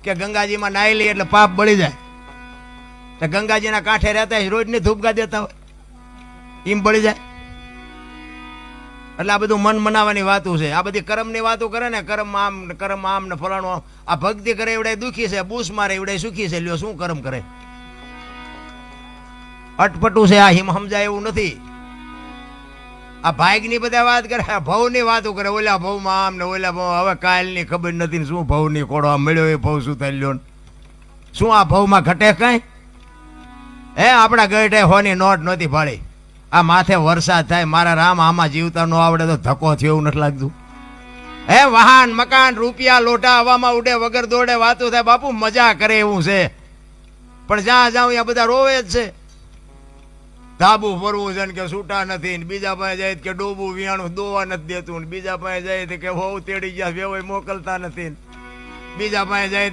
કે ગંગાજીમાં નાહી લઈએ એટલે પાપ બળી જાય, તો ગંગાજીના કાંઠે રહેતા રોજની ધૂપગા દેતા હોય એમ બળી જાય. એટલે આ બધું મન મનાવાની વાતું છે. આ બધી કર્મની વાતો કરે ને, કર્મ આમ ને ફલાણું. આ ભક્તિ કરે એવડે દુખી છે, બૂસ મારે એવડે સુખી છે. લ્યો શું કર્મ કરે? અટપટું છે આ. હિમ સમજાય એવું નથી. આ ભાગની બધા વાત કરે, ભવની વાતો કરે. ઓલા ભવમાં આમ ને ઓલા ભવ. હવે કાલની ખબર નથી ને શું ભવની કોડો મળ્યો એ ભવ શું થઈ લ્યો. શું આ ભવમાં ઘટે કઈ? આપણા ગઢે હોની નોટ નહોતી ભાળી. આ માથે વરસાદ થાય, મારા રામ આમાં જીવતા ન આવડે તો ધક્કો થયો એવું નથી લાગતું? વાહન મકાન રૂપિયા લોટા હવામાં ઉડે વગર દોડે વાતો થાય. બાપુ મજા કરે એવું છે, પણ જ્યાં જાઉં ત્યાં બધા રોવે જ છે. ધાબુ ફરવું છે ને કે છૂટા નથી, ને બીજા પાસે જાય કે ડોબું વિયાણું દોવા નથી દેતું, ને બીજા પાસે જાય કે હોવ તેડી ગયા વેવાય મોકલતા નથી, બીજા પાસે જાય